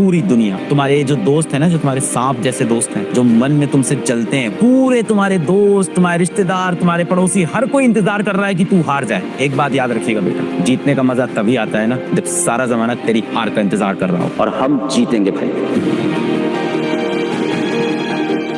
पूरी दुनिया, तुम्हारे जो दोस्त है ना, जो तुम्हारे सांप जैसे दोस्त हैं, जो मन में तुमसे जलते हैं, पूरे तुम्हारे दोस्त, तुम्हारे रिश्तेदार, तुम्हारे पड़ोसी, हर कोई इंतजार कर रहा है कि तू हार जाए। एक बात याद रखिएगा बेटा, जीतने का मजा तभी आता है ना जब सारा जमाना तेरी हार का इंतजार कर रहा हो, और हम जीतेंगे भाई।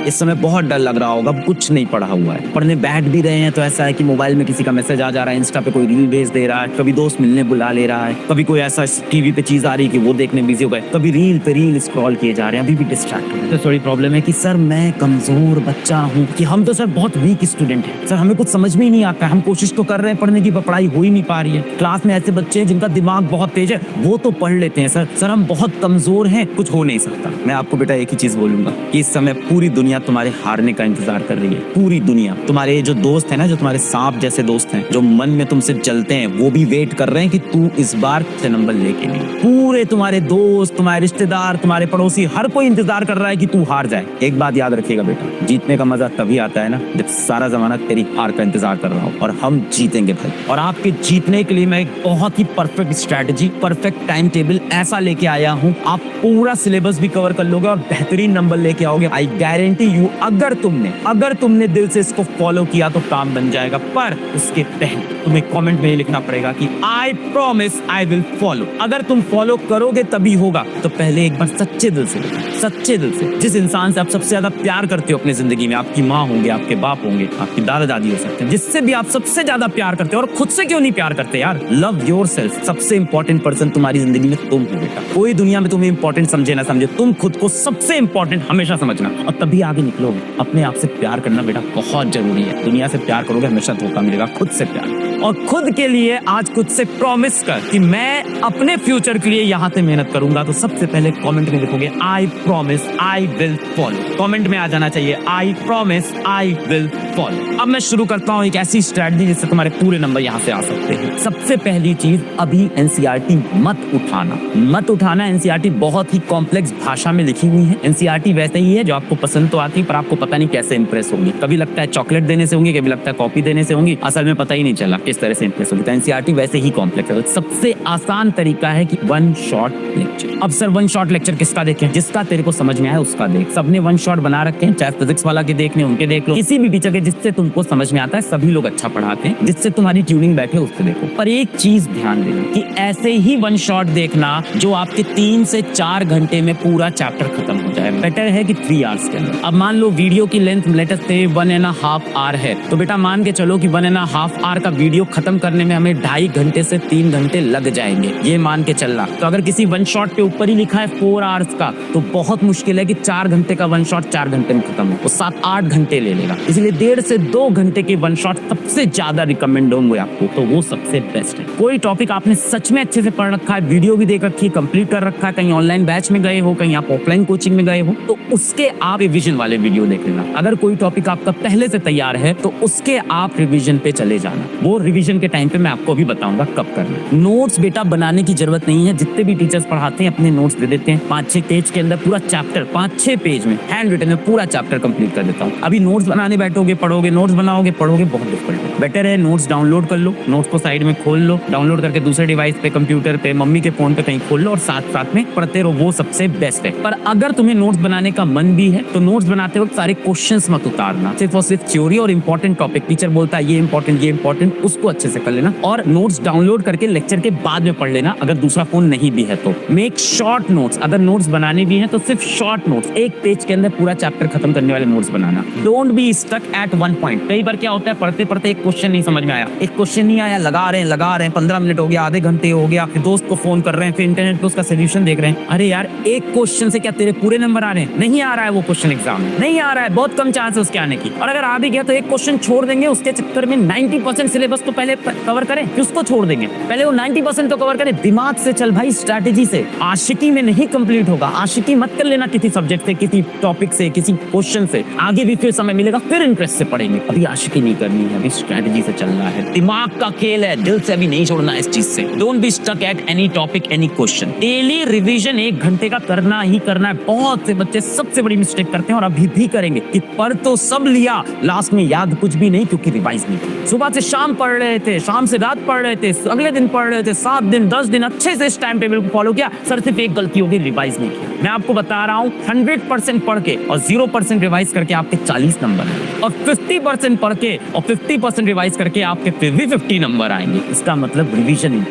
इस समय बहुत डर लग रहा होगा, कुछ नहीं पढ़ा हुआ है, पढ़ने बैठ भी रहे हैं तो ऐसा है कि मोबाइल में किसी का मैसेज आ जा रहा है, इंस्टा पे कोई रील भेज दे रहा है, कभी दोस्त मिलने बुला ले रहा है, कभी कोई ऐसा टीवी पे चीज आ रही है कि वो देखने बिजी हो गए, कभी रील पे रील स्क्रॉल किए जा रहे हैं, अभी भी डिस्ट्रैक्ट हो गए। तो थोड़ी प्रॉब्लम है कि सर मैं कमजोर बच्चा हूँ, कि हम तो सर बहुत वीक स्टूडेंट हैं, सर हमें कुछ समझ में ही नहीं आता है, हम कोशिश तो कर रहे हैं पढ़ने की, पढ़ाई हो ही नहीं पा रही है। क्लास में ऐसे बच्चे हैं जिनका दिमाग बहुत तेज है, वो तो पढ़ लेते हैं सर हम बहुत कमजोर हैं, कुछ हो नहीं सकता। मैं आपको बेटा एक ही चीज बोलूंगा कि इस समय पूरी दुनिया तुम्हारे हारने का इंतजार कर रही है, पूरी दुनिया। तुम्हारे जो दोस्त है ना, जो तुम्हारे सांप जैसे दोस्त हैं, जो मन में तुमसे जलते हैं, वो भी वेट कर रहे हैं कि तू इस बार से नंबर लेके नहीं। पूरे तुम्हारे दोस्त, तुम्हारे रिश्तेदार, तुम्हारे पड़ोसी, हर कोई इंतजार कर रहा है कि तू हार जाए। एक बात याद रखिएगा बेटा, जीतने का मजा तभी आता है ना जब सारा जमाना तेरी हार का इंतजार कर रहा हो, और हम जीतेंगे भाई। और आपके जीतने के लिए मैं एक बहुत ही perfect strategy, perfect time table ऐसा लेके आया हूँ, आप पूरा सिलेबस भी कवर कर लोगे और बेहतरीन नंबर लेके आओगे। आई गारंटी यू, अगर तुमने दिल से इसको फॉलो किया तो काम बन जाएगा। पर उसके पहले तुम्हें कमेंट में लिखना पड़ेगा कि I promise I will follow. अगर तुम फॉलो करोगे तभी होगा, तो पहले एक बार सच्चे दिल से, जिस इंसान से आप सबसे ज्यादा प्यार करते हो अपनी जिंदगी में, आपकी माँ होंगे, आपके बाप होंगे, आपकी दादा दादी हो सकते हैं, जिससे भी आप सबसे ज्यादा प्यार करते हो, और खुद से क्यों नहीं प्यार करते यार। Love yourself. सबसे इंपॉर्टेंट पर्सन तुम्हारी जिंदगी में तुम हो बेटा। कोई दुनिया में तुम्हें इंपॉर्टेंट समझे ना समझे, तुम खुद को सबसे इंपॉर्टेंट हमेशा समझना, और तभी आगे निकलोगे। अपने आप से प्यार करना बेटा बहुत जरूरी है। दुनिया से प्यार करोगे हमेशा धोखा मिलेगा, खुद से प्यार। और खुद के लिए आज खुद से प्रॉमिस कर कि मैं अपने फ्यूचर के लिए यहाँ से मेहनत करूंगा। तो सबसे पहले कमेंट में लिखोगे I promise I will follow. Comment में आ जाना चाहिए I promise I will follow. अब मैं शुरू करता हूँ एक ऐसी स्ट्रेटजी जिससे तुम्हारे पूरे नंबर यहाँ से आ सकते हैं। सबसे पहली चीज, अभी एनसीईआरटी मत उठाना। एनसीईआरटी बहुत ही कॉम्प्लेक्स भाषा में लिखी हुई है। एनसीईआरटी वैसे ही है जो आपको पसंद तो आती है, पर आपको पता नहीं कैसे इंप्रेस होगी। कभी लगता है चॉकलेट देने से होंगी, कभी लगता है कॉपी देने से होंगी, असल में पता ही नहीं चला किस तरह से इंप्रेस होगी। तो एनसीईआरटी वैसे ही कॉम्प्लेक्स है। सबसे आसान तरीका है कि वन शॉट लेक्चर। अब सर वन शॉट लेक्चर किसका देखें? जिसका तेरे को समझ में आए उसका देख। सबने वन शॉट बना रखे हैं, चाहे फिजिक्स वाला के देखने उनके देख लो, किसी भी टीचर के जिससे तुमको समझ में आता है। सभी लोग अच्छा पढ़ाते हैं, जिससे तुम्हारी ट्यूनिंग बैठे उससे देखो। पर एक चीज ध्यान देना कि ऐसे ही वन शॉट देखना जो आपके 3 से 4 घंटे में पूरा चैप्टर खत्म हो जाए। बेटर है कि 3 आवर्स के अंदर। अब मान लो वीडियो की लेंथ लेटेस्ट 1.5 आवर है, तो बेटा मान के चलो कि 1.5 आवर का वीडियो खत्म करने में हमें 2.5 घंटे से 3 घंटे लग जाएंगे, ये मान के चलना। तो अगर किसी वन शॉट पे ऊपर ही लिखा है 4 आवर्स का, तो बहुत मुश्किल है कि 4 घंटे का वन शॉट 4 घंटे में खत्म हो, वो 7-8 घंटे ले लेगा। इसलिए 1.5 से 2 घंटे के वन शॉट सबसे ज्यादा रिकमेंड होंगे आपको, तो वो सबसे बेस्ट है। कोई टॉपिक आपने सच में अच्छे से पढ़ रखा है, वीडियो भी देख रखी है, कंप्लीट कर रखा है, कहीं ऑनलाइन बैच में गए हो, कहीं आप ऑफलाइन कोचिंग में गए हो, तो उसके आप रिवीजन वाले वीडियो देख लेना। अगर कोई टॉपिक आपका पहले से तैयार है तो उसके आप रिवीजन पे चले जाना। वो रिवीजन के टाइम पे मैं आपको भी बताऊंगा कब करना। नोट्स बेटा बनाने की जरूरत नहीं है। जितने भी टीचर्स पढ़ाते हैं अपने नोट्स दे देते हैं, 5-6 पेज के अंदर पूरा चैप्टर, 5-6 पेज में हैंड रिटन में पूरा चैप्टर कंप्लीट कर देता हूँ। अभी नोट्स बनाने बैठोगे, पढ़ोगे, नोट्स बनाओगे, पढ़ोगे, बहुत डिफिकल्ट है। बेटर है नोट्स डाउनलोड कर लो, नोट्स को साइड में खोल लो, डाउनलोड करके दूसरे डिवाइस पे, कंप्यूटर पे, मम्मी के फोन पे कहीं खोल लो और साथ साथ में पढ़ते रहो, वो सबसे बेस्ट है। पर अगर तुम्हें नोट्स बनाने का मन भी है तो नोट्स बनाते वक्त सारे क्वेश्चंस मत उतारना, सिर्फ और सिर्फ थ्योरी और इंपॉर्टेंट टॉपिक, टीचर बोलता है ये इंपॉर्टेंट, उसको अच्छे से कर लेना। और नोट्स डाउनलोड करके लेक्चर के बाद में पढ़ लेना, अगर दूसरा फोन नहीं भी है तो। मेक शॉर्ट नोट्स, अगर नोट्स बनाने भी हैं तो सिर्फ शॉर्ट नोट्स, 1 पेज के अंदर पूरा चैप्टर खत्म करने वाले नोट्स बनाना। Don't be stuck at one point. कई बार क्या होता है, पढ़ते पढ़ते एक क्वेश्चन नहीं समझ में आया, एक क्वेश्चन नहीं आया, लगा रहे हैं 15 मिनट हो गया, आधे घंटे हो गया, फिर दोस्त को फोन कर रहे हैं, फिर इंटरनेट पे उसका सोल्यूशन देख रहे हैं। अरे यार, एक क्वेश्चन से क्या तेरे पूरे नंबर आ रहे हैं? नहीं आ रहा है वो क्वेश्चन, एग्जाम में नहीं आ रहा है, बहुत कम चांस है उसके आने की। और अगर आ भी गया तो एक क्वेश्चन छोड़ देंगे, उसके चक्कर में 90% सिलेबस तो पहले कवर करें, फिर उसको छोड़ देंगे। पहले वो 90% तो कवर करें। दिमाग से चल भाई, स्ट्रैटेजी से। आशिकी में नहीं कंप्लीट होगा। आशिकी मत कर लेना किसी सब्जेक्ट से, किसी टॉपिक से, किसी क्वेश्चन से। आगे भी फिर समय मिलेगा, फिर इंटरेस्ट से पढ़ेंगे। अभी आशिकी नहीं करनी है, अभी स्ट्रैटेजी से चलना है। दिमाग का खेल है, दिल से अभी नहीं छोड़ना इस चीज से। Don't be stuck at any topic, any question. Daily revision 1 घंटे का करना ही करना है। बहुत से बच्चे सबसे बड़ी मिस्टेक करते हैं और और अभी भी करेंगे कि पढ़ तो सब लिया, लास्ट में याद कुछ भी नहीं क्योंकि रिवाइज नहीं किया। सुबह से शाम पढ़ रहे थे, शाम से रात पढ़ रहे थे, अगले दिन पढ़ रहे थे, 7 दिन 10 दिन अच्छे से इस टाइम टेबल को फॉलो किया, सर सिर्फ एक गलती होगी, रिवाइज नहीं किया। मैं आपको बता रहा हूँ 100% पढ़ के और 0% रिवाइज करके आपके 40 नंबर हैं, और 50% पढ़ के और 50% रिवाइज करके आपके फिर भी 50 नंबर आएंगे। इसका मतलब रिवीजन।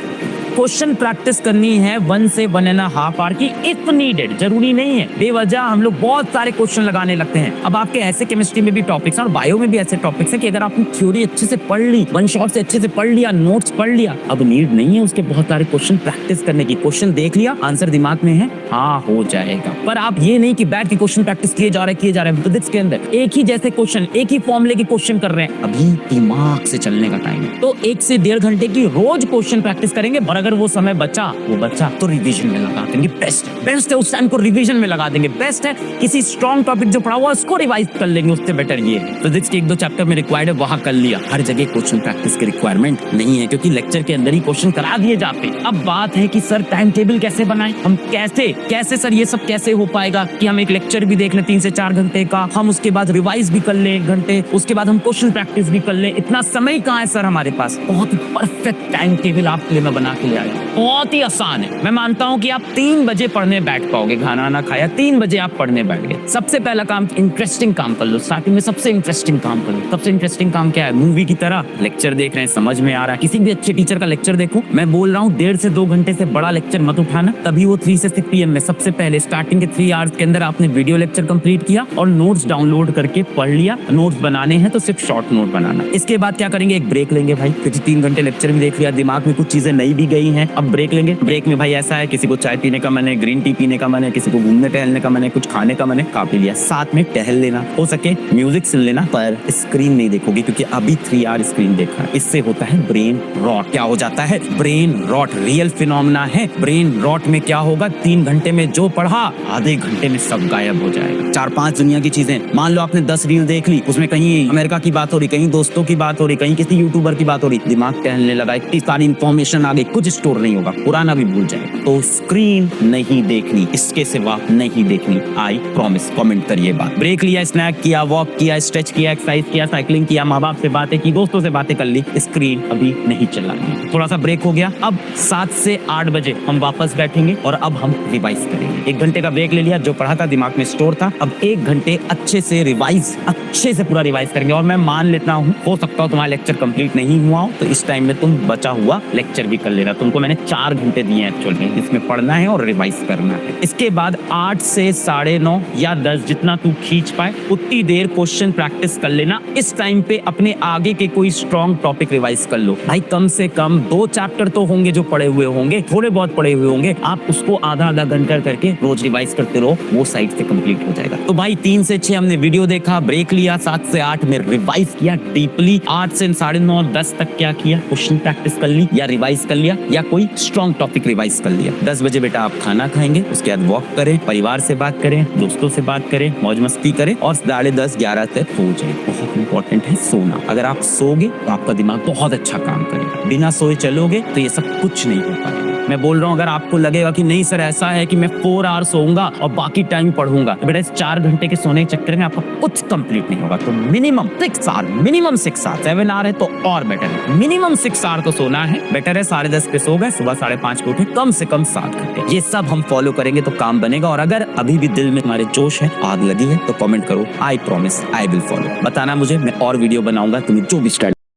क्वेश्चन प्रैक्टिस करनी है 1 से 1.5 आवर की इफ नीडेड, जरूरी नहीं है बेवजह हम लोग बहुत सारे क्वेश्चन लगाने लगते हैं। अब आपके ऐसे केमिस्ट्री में भी टॉपिक्स हैं और बायो में भी ऐसे टॉपिक्स हैं कि अगर आपने थ्योरी अच्छे से पढ़ ली, वन शॉट से अच्छे से पढ़ लिया, नोट्स पढ़ लिया, अब नीड नहीं है उसके बहुत सारे क्वेश्चन प्रैक्टिस करने की। क्वेश्चन देख लिया, आंसर दिमाग में है, हाँ हो जाएगा। पर आप ये नहीं कि बैठ के क्वेश्चन प्रैक्टिस किए जा रहे हैं फिजिक्स के अंदर एक ही जैसे क्वेश्चन, एक ही फॉर्मूले के क्वेश्चन कर रहे हैं। अभी दिमाग से चलने का टाइम है, तो 1 से 1.5 घंटे की रोज क्वेश्चन प्रैक्टिस करेंगे। और अगर वो समय बचा तो रिवीजन में लगा देंगे। बेस्ट है उस टाइम को रिवीजन में लगा देंगे। बेस्ट है किसी स्ट्रॉन्ग टॉपिक जो पढ़ा हुआ उसको रिवाइज कर लेंगे, उससे बेटर ये है। फिजिक्स के 1-2 चैप्टर में रिक्वायर्ड है, वहां कर लिया। हर जगह क्वेश्चन प्रैक्टिस की रिक्वायरमेंट नहीं है क्योंकि लेक्चर के अंदर ही क्वेश्चन करा दिए जाते हैं। अब बात है कि सर टाइम टेबल कैसे बनाएं, हम कैसे सर ये सब कैसे हो पाएगा कि हम एक लेक्चर भी देख लें 3 से 4 घंटे का, हम उसके बाद रिवाइज भी कर लें 1 घंटे, उसके बाद हम क्वेश्चन प्रैक्टिस भी कर लें। इतना समय कहाँ है सर हमारे पास? बहुत ही परफेक्ट टाइम टेबल आपके लिए मैं बना के ले आया, बहुत ही आसान है। मैं मानता हूं कि आप 3 बजे पढ़ने बैठ पाओगे, खाना ना खाया 3 बजे आप पढ़ने बैठ गए। सबसे पहला काम इंटरेस्टिंग काम कर लो, स्टार्टिंग में सबसे इंटरेस्टिंग काम कर लो। सबसे इंटरेस्टिंग काम क्या है? मूवी की तरह लेक्चर देख रहे हैं, समझ में आ रहा है, किसी भी अच्छे टीचर का लेक्चर देखो। मैं बोल रहा हूँ 1.5 से 2 घंटे से बड़ा लेक्चर मत उठाना, तभी वो 3 से 6 PM में सबसे पहले स्टार्टिंग के 3 आवर्स के अंदर आपने वीडियो लेक्चर कंप्लीट किया और नोट्स डाउनलोड करके पढ़ लिया। नोट्स बनाने हैं तो सिर्फ शॉर्ट नोट बनाना। इसके बाद क्या करेंगे? एक ब्रेक लेंगे भाई, क्योंकि 3 घंटे लेक्चर भी देख लिया, दिमाग में कुछ चीजें नई भी गई हैं। अब ब्रेक लेंगे। ब्रेक में भाई ऐसा है, किसी को चाय पीने का मन है, ग्रीन टी पीने का मन है, किसी को घूमने टहलने का मन है, कुछ खाने का मन है, खा पी लिया। साथ में टहल लेना, हो सके म्यूजिक सुन लेना, पर स्क्रीन नहीं देखोगे क्योंकि अभी 3 आवर स्क्रीन देखा। इससे होता है ब्रेन रॉट। क्या हो जाता है? ब्रेन रॉट रियल फिनोमेना है। ब्रेन रॉट में क्या होगा? 3 घंटे में जो पढ़ा आधे घंटे में सब गायब हो जाएगा। 4-5 दुनिया की चीजें, मान लो आपने 10 रील देख ली, उसमें कहीं अमेरिका की बात हो रही, कहीं दोस्तों की बात हो रही, कहीं किसी यूट्यूबर की बात हो रही, दिमाग टहलने लगा, इतनी सारी इंफॉर्मेशन आ गई, कुछ स्टोर नहीं होगा, पुराना भी भूल जाएगा। तो स्क्रीन नहीं देखनी, इसके सिवा नहीं देखनी, आई प्रॉमिस। कमेंट करिए बात। ब्रेक लिया, स्नैक किया, वॉक किया, स्ट्रेच किया, एक्सरसाइज किया, साइकिलिंग किया, माँ बाप से बातें की, दोस्तों से बातें कर ली, स्क्रीन अभी नहीं चलानी। थोड़ा सा ब्रेक हो गया। अब 7 से 8 बजे हम वापस बैठेंगे और अब हम रिवाइज करेंगे। 1 घंटे का ब्रेक ले लिया, जो पढ़ा था दिमाग में स्टोर था, अब 1 घंटे अच्छे से रिवाइज, अच्छे से पूरा रिवाइज करेंगे। और मैं मान लेता हूँ, हो सकता हो तुम्हारा लेक्चर कंप्लीट नहीं हुआ हो, तो इस टाइम में तुम बचा हुआ लेक्चर भी कर लेना। तुमको मैंने 4 घंटे दिए हैं एक्चुअली, जिसमें पढ़ना है और रिवाइज करना है। इसके बाद 8 से 9:30 या 10 जितना तू खींच पाए उतनी देर क्वेश्चन प्रैक्टिस कर लेना। इस टाइम पे अपने आगे के कोई स्ट्रॉन्ग टॉपिक रिवाइज कर लो भाई। कम से कम 2 चैप्टर तो होंगे जो पढ़े हुए होंगे, थोड़े बहुत पढ़े हुए होंगे, आप उसको आधा घंटा करके रोज रिवाइज करते रहो, वो साइड से कंप्लीट हो जाएगा। तो भाई 3 से 6 हमने वीडियो देखा, ब्रेक लिया, 7 से 8 में रिवाइज किया डीपली, 8 से 9:30 10 तक क्या किया? क्वेश्चन प्रैक्टिस कर ली या रिवाइज कर लिया या कोई स्ट्रॉन्ग टॉपिक रिवाइज कर लिया। 10 बजे बेटा आप खाना खाएंगे, उसके बाद वॉक करें, परिवार से बात करें, दोस्तों से बात करें, मौज मस्ती करें और 10:30-11 तक सो जाए। बहुत इंपॉर्टेंट है सोना। अगर आप सोगे तो आपका दिमाग बहुत अच्छा काम करेगा। बिना सोए चलोगे तो ये सब कुछ नहीं हो पाएगा। मैं बोल रहा हूँ, अगर आपको लगेगा कि नहीं सर ऐसा है कि मैं 4 आवर सोऊंगा और बाकी टाइम पढ़ूंगा, तो बेटा इस 4 घंटे के सोने के चक्कर में आपका कुछ कंप्लीट नहीं होगा। तो minimum 6 hour, minimum 6 hour, 7 hour है तो और बेटर है। मिनिमम 6 आवर तो सोना है, बेटर है 10:30 पे सो गए, सुबह 5:30 पे उठे, कम से कम 7 घंटे। ये सब हम फॉलो करेंगे तो काम बनेगा। और अगर अभी भी दिल में तुम्हारे जोश है, आग लगी है, तो कमेंट करो, I promise I will follow. बताना मुझे, मैं और वीडियो बनाऊंगा, तुम्हें जो भी स्टाइल